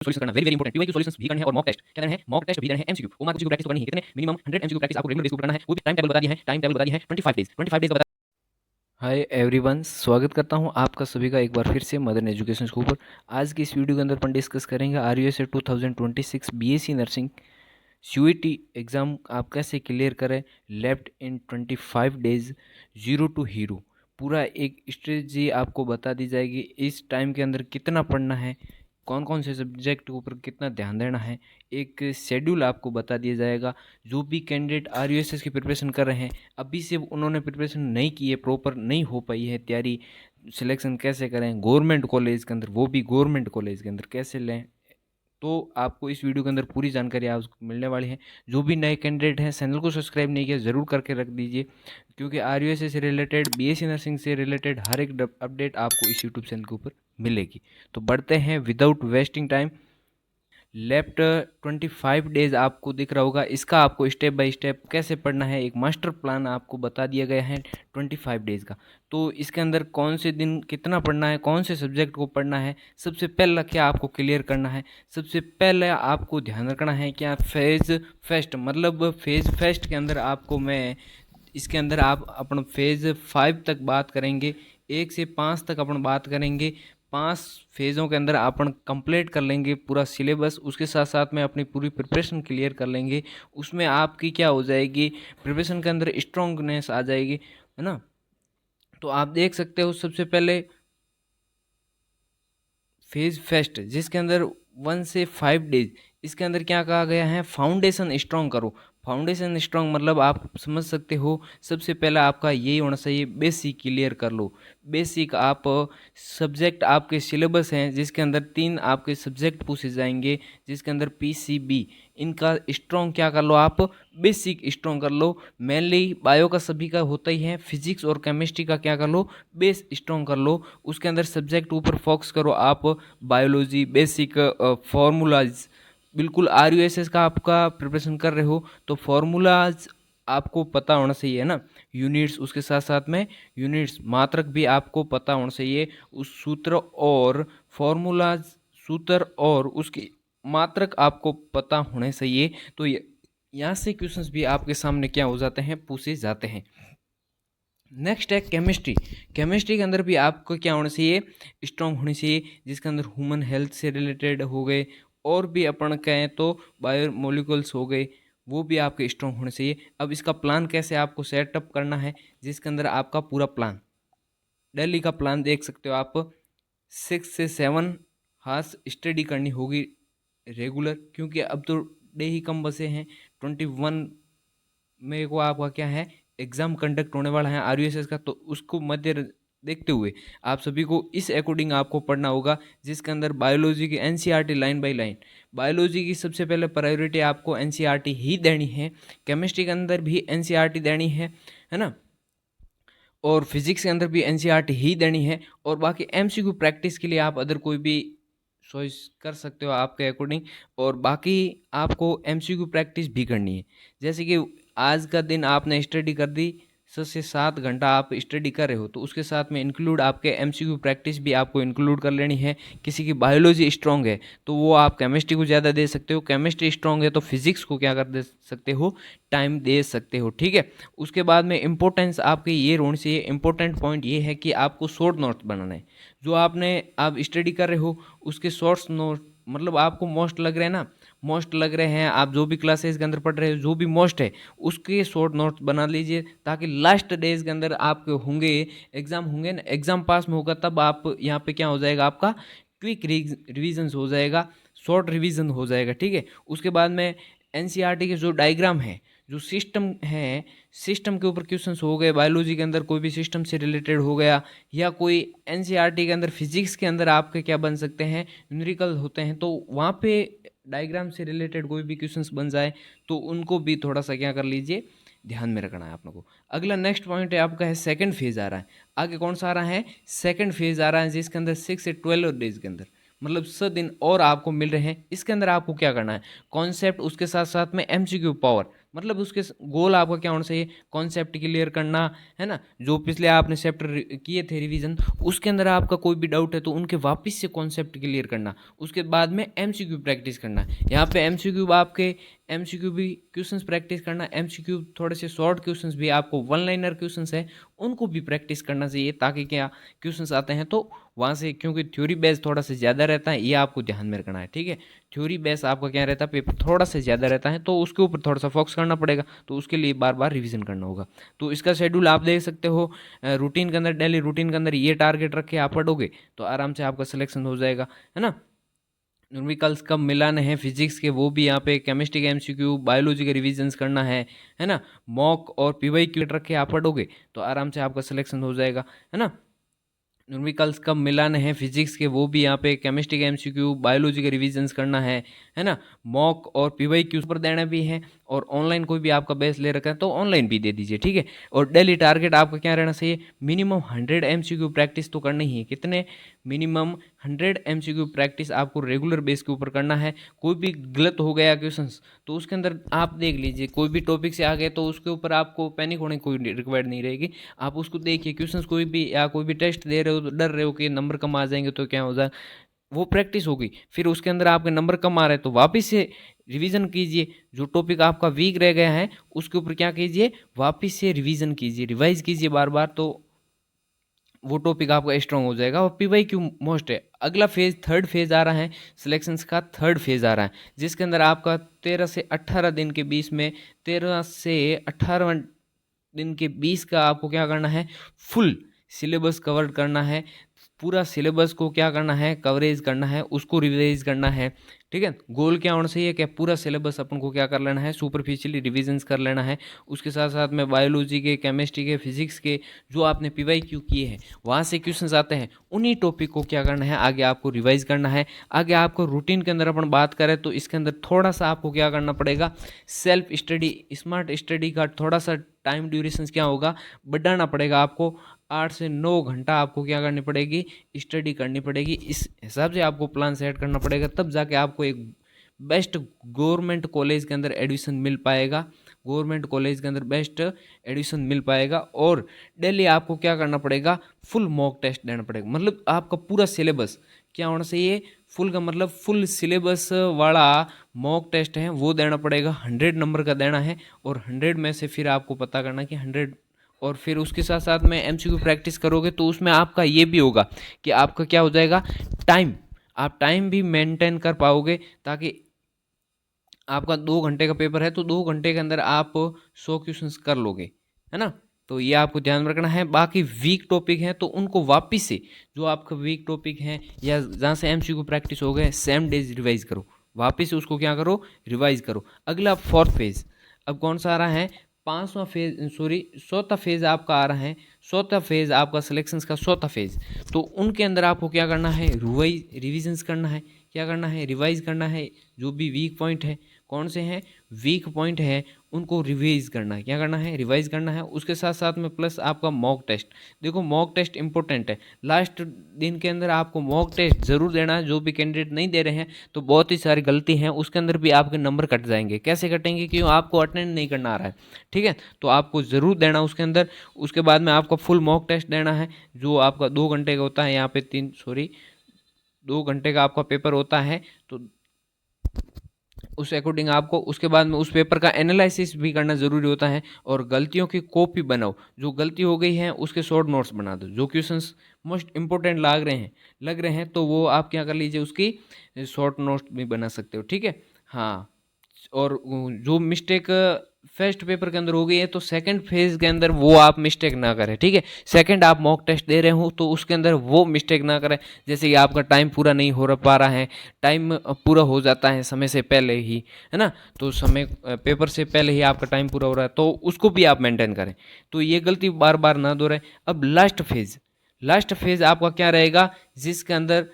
Solution करना very very important. PYQ solutions भी करने हैं और मॉक टेस्ट क्या करना है, मॉक टेस्ट भी देना है, एमसीक्यू ओमार को प्रैक्टिस करनी है। कितने मिनिमम 100 एमसीक्यू प्रैक्टिस आपको रेगुलर बेसिस पे करना है, वो भी टाइम टेबल बता दिया है, टाइम टेबल बता दिया है 25 डेज का बता। हाय एवरीवन, स्वागत करता हूं आपका सभी का एक बार फिर से मदर एजुकेशन के ऊपर। आज की इस वीडियो के अंदर अपन डिस्कस करेंगे RUSA 2026 BSc nursing CUET exam आप कैसे क्लियर करें left in 25 days, zero to hero. पूरा एक स्ट्रेटजी आपको बता दी जाएगी। इस टाइम के अंदर कितना पढ़ना है, कौन कौन से सब्जेक्ट के ऊपर कितना ध्यान देना है, एक शेड्यूल आपको बता दिया जाएगा। जो भी कैंडिडेट आरयूएसएस की प्रिपरेशन कर रहे हैं, अभी से उन्होंने प्रिपरेशन नहीं की है, प्रॉपर नहीं हो पाई है तैयारी, सिलेक्शन कैसे करें गवर्नमेंट कॉलेज के अंदर, वो भी गवर्नमेंट कॉलेज के अंदर कैसे लें, तो आपको इस वीडियो के अंदर पूरी जानकारी आपको मिलने वाली है। जो भी नए कैंडिडेट हैं, चैनल को सब्सक्राइब नहीं किया ज़रूर करके रख दीजिए, क्योंकि आरयूएसए से रिलेटेड, बीएससी नर्सिंग से रिलेटेड हर एक अपडेट आपको इस यूट्यूब चैनल के ऊपर मिलेगी। तो बढ़ते हैं without wasting time. Left 25 days आपको दिख रहा होगा, इसका आपको स्टेप बाय स्टेप कैसे पढ़ना है, एक मास्टर प्लान आपको बता दिया गया है 25 डेज का। तो इसके अंदर कौन से दिन कितना पढ़ना है, कौन से सब्जेक्ट को पढ़ना है, सबसे पहला क्या आपको क्लियर करना है। सबसे पहले आपको ध्यान रखना है क्या फेज फेस्ट, मतलब फेज फेस्ट के अंदर आपको मैं इसके अंदर आप अपन फेज़ 5 तक बात करेंगे, 1 से 5 तक अपन बात करेंगे। 5 फेज़ों के अंदर अपन कंप्लीट कर लेंगे पूरा सिलेबस, उसके साथ साथ में अपनी पूरी प्रिपरेशन क्लियर कर लेंगे। उसमें आपकी क्या हो जाएगी, प्रिपरेशन के अंदर स्ट्रॉन्गनेस आ जाएगी, है ना। तो आप देख सकते हो सबसे पहले फेज फेस्ट, जिसके अंदर 1 से 5 डेज, इसके अंदर क्या कहा गया है, फाउंडेशन स्ट्रॉन्ग करो। फाउंडेशन स्ट्रॉन्ग मतलब आप समझ सकते हो, सबसे पहला आपका यही होना चाहिए, बेसिक क्लियर कर लो। बेसिक आप सब्जेक्ट आपके सिलेबस हैं, जिसके अंदर 3 आपके सब्जेक्ट पूछे जाएंगे, जिसके अंदर पीसीबी, इनका स्ट्रॉन्ग क्या कर लो आप, बेसिक स्ट्रॉन्ग कर लो। मेनली बायो का सभी का होता ही है, फिजिक्स और केमिस्ट्री का क्या कर लो, बेस स्ट्रॉन्ग कर लो। उसके अंदर सब्जेक्ट ऊपर फोकस करो आप, बायोलॉजी, बेसिक फॉर्मूलाज। बिल्कुल आरयूएसएस का आपका प्रिपरेशन कर रहे हो तो फॉर्मूलाज आपको पता होना चाहिए, है ना। यूनिट्स, उसके साथ साथ में यूनिट्स मात्रक भी आपको पता होना चाहिए। उस सूत्र और फॉर्मूलाज, सूत्र और उसकी मात्रक आपको पता होने चाहिए। तो यहाँ से क्वेश्चंस भी आपके सामने क्या हो जाते हैं, पूछे जाते हैं। नेक्स्ट है केमिस्ट्री। केमिस्ट्री के अंदर भी आपको क्या होना चाहिए, स्ट्रॉन्ग होनी चाहिए, जिसके अंदर ह्यूमन हेल्थ से रिलेटेड हो गए, और भी अपन कहें तो बायो मोलिकुल्स हो गए, वो भी आपके स्ट्रॉन्ग होने चाहिए। अब इसका प्लान कैसे आपको सेटअप करना है, जिसके अंदर आपका पूरा प्लान, दिल्ली का प्लान देख सकते हो आप, 6 से 7 हार्स स्टडी करनी होगी रेगुलर, क्योंकि अब तो डे ही कम बचे हैं। 21 में को आपका क्या है, एग्जाम कंडक्ट होने वाला है आरयूएसएस का, तो उसको मध्य देखते हुए आप सभी को इस अकॉर्डिंग आपको पढ़ना होगा, जिसके अंदर बायोलॉजी की NCERT line by line. Biology की सबसे पहले प्रायोरिटी आपको एनसीईआरटी ही देनी है, केमिस्ट्री के अंदर भी एनसीईआरटी देनी है ना, और फिजिक्स के अंदर भी एनसीईआरटी ही देनी है। और बाकी एमसीक्यू प्रैक्टिस के लिए आप अदर कोई भी चॉइस कर सकते हो आपके अकॉर्डिंग। और बाकी आपको एमसीक्यू प्रैक्टिस भी करनी है, जैसे कि आज का दिन आपने स्टडी कर दी, 6 से 7 घंटा आप स्टडी कर रहे हो, तो उसके साथ में इंक्लूड आपके एमसीक्यू प्रैक्टिस भी आपको इंक्लूड कर लेनी है। किसी की बायोलॉजी स्ट्रांग है तो वो आप केमिस्ट्री को ज़्यादा दे सकते हो, केमिस्ट्री स्ट्रांग है तो फिजिक्स को क्या कर दे सकते हो, टाइम दे सकते हो, ठीक है। उसके बाद में इंपॉर्टेंस आपके ये होनी चाहिए, इंपॉर्टेंट पॉइंट ये है कि आपको शॉर्ट नोट्स बनाना है। जो आप स्टडी कर रहे हो उसके शॉर्ट्स नोट, मतलब आपको मोस्ट लग रहे हैं ना, मोस्ट लग रहे हैं, आप जो भी क्लासेस के अंदर पढ़ रहे हो जो भी मोस्ट है उसके शॉर्ट नोट्स बना लीजिए, ताकि लास्ट डेज के अंदर आपके होंगे, एग्जाम होंगे ना, एग्जाम पास में होगा तब आप यहाँ पे क्या हो जाएगा, आपका क्विक रिविजन हो जाएगा, शॉर्ट रिविजन हो जाएगा, ठीक है। उसके बाद में एनसीईआरटी के जो डायग्राम है, जो सिस्टम है, सिस्टम के ऊपर क्वेश्चंस हो गए, बायोलॉजी के अंदर कोई भी सिस्टम से रिलेटेड हो गया, या कोई एनसीईआरटी के अंदर फिजिक्स के अंदर आपके क्या बन सकते हैं, न्यूमेरिकल होते हैं, तो वहाँ पे डायग्राम से रिलेटेड कोई भी क्वेश्चंस बन जाए तो उनको भी थोड़ा सा क्या कर लीजिए, ध्यान में रखना है आप लोगों को। अगला नेक्स्ट पॉइंट है आपका, है सेकंड फेज आ रहा है। आगे कौन सा आ रहा है, सेकंड फेज आ रहा है, जिसके अंदर 6 से 12 डेज के अंदर, मतलब 100 दिन और आपको मिल रहे हैं। इसके अंदर आपको क्या करना है, कॉन्सेप्ट, उसके साथ साथ में एमसीक्यू पावर, मतलब उसके गोल आपका क्या होना चाहिए, कॉन्सेप्ट क्लियर करना, है ना। जो पिछले आपने चैप्टर किए थे रिवीजन, उसके अंदर आपका कोई भी डाउट है तो उनके वापस से कॉन्सेप्ट क्लियर करना, उसके बाद में एमसीक्यू प्रैक्टिस करना। यहाँ पे एमसीक्यू आपके एमसीक्यू भी क्वेश्चंस प्रैक्टिस करना, एमसीक्यू थोड़े से शॉर्ट क्वेश्चंस भी आपको वन लाइनर क्वेश्चंस है उनको भी प्रैक्टिस करना चाहिए, ताकि क्या क्वेश्चंस आते हैं तो वहाँ से, क्योंकि थ्योरी बेस थोड़ा सा ज़्यादा रहता है, ये आपको ध्यान में रखना है, ठीक है। थ्योरी बेस आपका क्या रहता है, पेपर थोड़ा सा ज़्यादा रहता है तो उसके ऊपर थोड़ा सा फोकस करना पड़ेगा, तो उसके लिए बार बार रिवीजन करना होगा। तो इसका शेड्यूल आप देख सकते हो, रूटीन के अंदर, डेली रूटीन के अंदर ये टारगेट रख के आप पढ़ोगे तो आराम से आपका सिलेक्शन हो जाएगा, है ना। न्यूमेरिकल्स कब मिलाने हैं फिजिक्स के, वो भी यहाँ पे, केमिस्ट्री के एमसीक्यू, बायोलॉजी के रिवीजन्स करना है ना। मॉक और पीवाईक्यू रख के आप पढ़ोगे तो आराम से आपका सिलेक्शन हो जाएगा, है ना। न्यूमेरिकल्स कब मिलाने हैं फिजिक्स के, वो भी यहाँ पे, केमिस्ट्री के एमसीक्यू, बायोलॉजी के रिवीजन्स करना है ना। मॉक और पीवाईक्यू पर देना भी है, और ऑनलाइन कोई भी आपका बेस ले रखा है तो ऑनलाइन भी दे दीजिए, ठीक है। और डेली टारगेट आपका क्या रहना चाहिए, मिनिमम 100 एमसीक्यू प्रैक्टिस तो करनी ही है। कितने, मिनिमम 100 एमसीक्यू प्रैक्टिस आपको रेगुलर बेस के ऊपर करना है। कोई भी गलत हो गया क्वेश्चंस तो उसके अंदर आप देख लीजिए, कोई भी टॉपिक से आ गए तो उसके ऊपर आपको पैनिक होने की कोई रिक्वायर्ड नहीं रहेगी। आप उसको देखिए, क्वेश्चंस कोई भी, या कोई भी टेस्ट दे रहे हो तो डर रहे हो कि नंबर कम आ जाएंगे तो क्या हो जाए, वो प्रैक्टिस होगी। फिर उसके अंदर आपके नंबर कम आ रहे हैं तो वापस से रिवीजन कीजिए। जो टॉपिक आपका वीक रह गया है उसके ऊपर क्या कीजिए, वापस से रिवीजन कीजिए, रिवाइज कीजिए बार बार, तो वो टॉपिक आपका स्ट्रांग हो जाएगा। और पीवाई क्यू मोस्ट है। अगला फेज, थर्ड फेज आ रहा है, सिलेक्शंस का थर्ड फेज आ रहा है, जिसके अंदर आपका 13 से 18 दिन के बीच में, 13 से 18 दिन के 20 का आपको क्या करना है, फुल सिलेबस कवर करना है। पूरा सिलेबस को क्या करना है, कवरेज करना है, उसको रिवाइज करना है, ठीक है। गोल क्या होना चाहिए, क्या पूरा सिलेबस अपन को क्या कर लेना है, सुपरफिशियली रिविजन्स कर लेना है। उसके साथ साथ में बायोलॉजी के, केमिस्ट्री के, फिजिक्स के जो आपने पीवाईक्यू किए हैं वहाँ से क्वेश्चंस आते हैं, उन्हीं टॉपिक को क्या करना है, आगे आपको रिवाइज करना है। आगे आपको रूटीन के अंदर अपन बात करें तो इसके अंदर थोड़ा सा आपको क्या करना पड़ेगा, सेल्फ स्टडी, स्मार्ट स्टडी का थोड़ा सा टाइम ड्यूरेशन क्या होगा, बढ़ाना पड़ेगा आपको। 8 से 9 घंटा आपको क्या करनी पड़ेगी, स्टडी करनी पड़ेगी। इस हिसाब से आपको प्लान सेट करना पड़ेगा, तब जाके आपको एक बेस्ट गवर्नमेंट कॉलेज के अंदर एडमिशन मिल पाएगा, गवर्नमेंट कॉलेज के अंदर बेस्ट एडमिशन मिल पाएगा। और डेली आपको क्या करना पड़ेगा, फुल मॉक टेस्ट देना पड़ेगा। मतलब आपका पूरा सिलेबस क्या होना चाहिए, फुल का मतलब फुल सिलेबस वाला मॉक टेस्ट है वो देना पड़ेगा, 100 नंबर का देना है। और 100 में से फिर आपको पता करना कि 100, और फिर उसके साथ साथ में एमसीक्यू प्रैक्टिस करोगे तो उसमें आपका ये भी होगा कि आपका क्या हो जाएगा, टाइम, आप टाइम भी मेंटेन कर पाओगे, ताकि आपका 2 घंटे का पेपर है तो 2 घंटे के अंदर आप 100 क्वेश्चंस कर लोगे, है ना। तो ये आपको ध्यान में रखना है। बाकी वीक टॉपिक हैं तो उनको वापिस से, जो आपका वीक टॉपिक है या जहाँ से एमसीक्यू प्रैक्टिस हो गए, सेम डेज रिवाइज करो, वापिस से उसको क्या करो, रिवाइज करो। अगला फोर्थ फेज, अब कौन सा आ रहा है, पांचवा फेज, सॉरी चौथा फेज आपका आ रहा है। चौथा फेज आपका सिलेक्शंस का चौथा फेज, तो उनके अंदर आपको क्या करना है, रिविजन्स करना है, क्या करना है, रिवाइज करना है। जो भी वीक पॉइंट है, कौन से हैं वीक पॉइंट है, उनको रिवाइज करना है, क्या करना है, रिवाइज करना है। उसके साथ साथ में प्लस आपका मॉक टेस्ट। देखो मॉक टेस्ट इंपॉर्टेंट है, लास्ट दिन के अंदर आपको मॉक टेस्ट जरूर देना है। जो भी कैंडिडेट नहीं दे रहे हैं तो बहुत ही सारी गलती हैं, उसके अंदर भी आपके नंबर कट जाएंगे। कैसे कटेंगे, क्यों, आपको अटेंड नहीं करना आ रहा है, ठीक है। तो आपको ज़रूर देना उसके अंदर। उसके बाद में आपको फुल मॉक टेस्ट देना है, जो आपका 2 घंटे का होता है, यहाँ पे 2 घंटे का आपका पेपर होता है। तो उस अकॉर्डिंग आपको उसके बाद में उस पेपर का एनालिसिस भी करना ज़रूरी होता है। और गलतियों की कॉपी बनाओ, जो गलती हो गई है उसके शॉर्ट नोट्स बना दो। जो क्वेश्चंस मोस्ट इंपॉर्टेंट लग रहे हैं तो वो आप क्या कर लीजिए, उसकी शॉर्ट नोट्स भी बना सकते हो, ठीक है। हाँ, और जो मिस्टेक फर्स्ट पेपर के अंदर हो गई है तो सेकंड फेज के अंदर वो आप मिस्टेक ना करें, ठीक है। सेकंड आप मॉक टेस्ट दे रहे हो तो उसके अंदर वो मिस्टेक ना करें, जैसे कि आपका टाइम पूरा नहीं हो पा रहा है, टाइम पूरा हो जाता है समय से पहले ही, है ना। तो समय पेपर से पहले ही आपका टाइम पूरा हो रहा है तो उसको भी आप मेंटेन करें, तो ये गलती बार बार ना दोहराएं। अब लास्ट फेज आपका क्या रहेगा, जिसके अंदर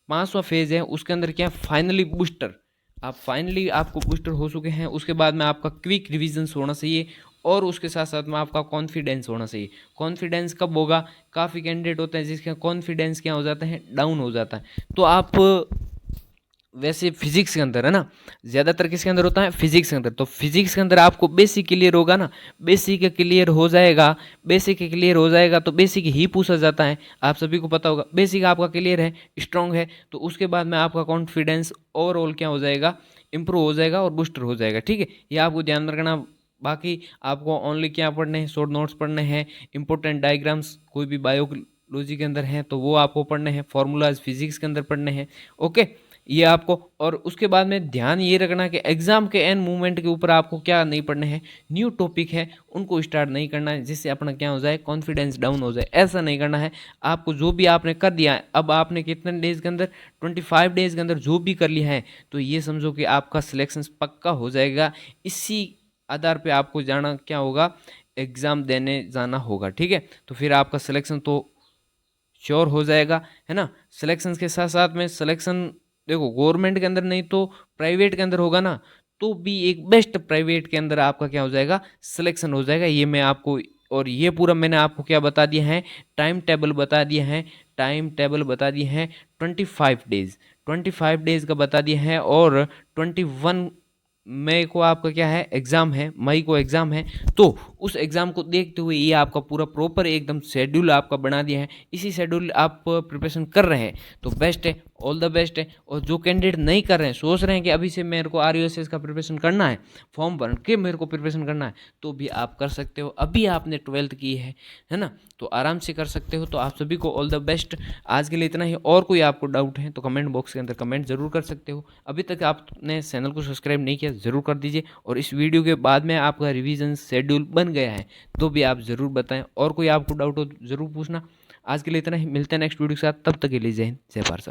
5वां फेज है, उसके अंदर क्या, फाइनली बूस्टर। आप फाइनली आपको बूस्टर हो चुके हैं, उसके बाद में आपका क्विक रिविजन्स होना चाहिए, और उसके साथ साथ में आपका कॉन्फिडेंस होना चाहिए। कॉन्फिडेंस कब होगा, काफ़ी कैंडिडेट होते हैं जिसका कॉन्फिडेंस क्या हो जाता है, डाउन हो जाता है। तो आप वैसे फिजिक्स के अंदर है ना, ज़्यादातर किसके अंदर होता है, फिजिक्स के अंदर। तो फिजिक्स के अंदर आपको बेसिक क्लियर होगा ना, बेसिक क्लियर हो जाएगा, बेसिक क्लियर हो जाएगा तो बेसिक ही पूछा जाता है, आप सभी को पता होगा। बेसिक आपका क्लियर है, स्ट्रांग है, तो उसके बाद में आपका कॉन्फिडेंस ओवरऑल क्या हो जाएगा, इंप्रूव हो जाएगा और बूस्टर हो जाएगा। ठीक है, ये आपको ध्यान रखना। बाकी आपको ओनली क्या पढ़ने हैं, शॉर्ट नोट्स पढ़ने हैं, इंपॉर्टेंट डायग्राम्स कोई भी बायोलॉजी के अंदर हैं तो वो आपको पढ़ने हैं, फॉर्मूलाज फिजिक्स के अंदर पढ़ने हैं। ओके, ये आपको, और उसके बाद में ध्यान ये रखना कि एग्जाम के एंड मूवमेंट के ऊपर आपको क्या नहीं पढ़ने हैं, न्यू टॉपिक है उनको स्टार्ट नहीं करना है, जिससे अपना क्या हो जाए, कॉन्फिडेंस डाउन हो जाए। ऐसा नहीं करना है आपको। जो भी आपने कर दिया है, अब आपने कितने डेज के अंदर, 25 डेज के अंदर जो भी कर लिया है, तो ये समझो कि आपका सिलेक्शन पक्का हो जाएगा। इसी आधार पे आपको जाना क्या होगा, एग्ज़ाम देने जाना होगा। ठीक है, तो फिर आपका सिलेक्शन तो श्योर हो जाएगा, है ना। सिलेक्शन के साथ साथ में सिलेक्शन देखो गवर्नमेंट के अंदर नहीं तो प्राइवेट के अंदर होगा ना, तो भी एक बेस्ट प्राइवेट के अंदर आपका क्या हो जाएगा, सिलेक्शन हो जाएगा। ये मैं आपको, और ये पूरा मैंने आपको क्या बता दिया है, टाइम टेबल बता दिया है, टाइम टेबल बता दिए हैं। 25 डेज, 25 डेज का बता दिया है, और 21 मई को आपका क्या है, एग्ज़ाम है, मई को एग्ज़ाम है। तो उस एग्ज़ाम को देखते हुए ये आपका पूरा प्रॉपर एकदम शेड्यूल आपका बना दिया है। इसी शेड्यूल आप प्रिपरेशन कर रहे हैं तो बेस्ट है, ऑल द बेस्ट है। और जो कैंडिडेट नहीं कर रहे हैं, सोच रहे हैं कि अभी से मेरे को RUSS का प्रिपरेशन करना है, फॉर्म भर के मेरे को प्रिपरेशन करना है, तो भी आप कर सकते हो। अभी आपने 12th की है ना, तो आराम से कर सकते हो। तो आप सभी को ऑल द बेस्ट। आज के लिए इतना ही। और कोई आपको डाउट है तो कमेंट बॉक्स के अंदर कमेंट ज़रूर कर सकते हो। अभी तक आपने चैनल को सब्सक्राइब नहीं किया ज़रूर कर दीजिए। और इस वीडियो के बाद में आपका रिवीजन शेड्यूल बन गया है तो भी आप ज़रूर बताएं। और कोई आपको डाउट हो ज़रूर पूछना। आज के लिए इतना ही, मिलते हैं नेक्स्ट वीडियो के साथ, तब तक के लिए जय हिंद, जय भारत।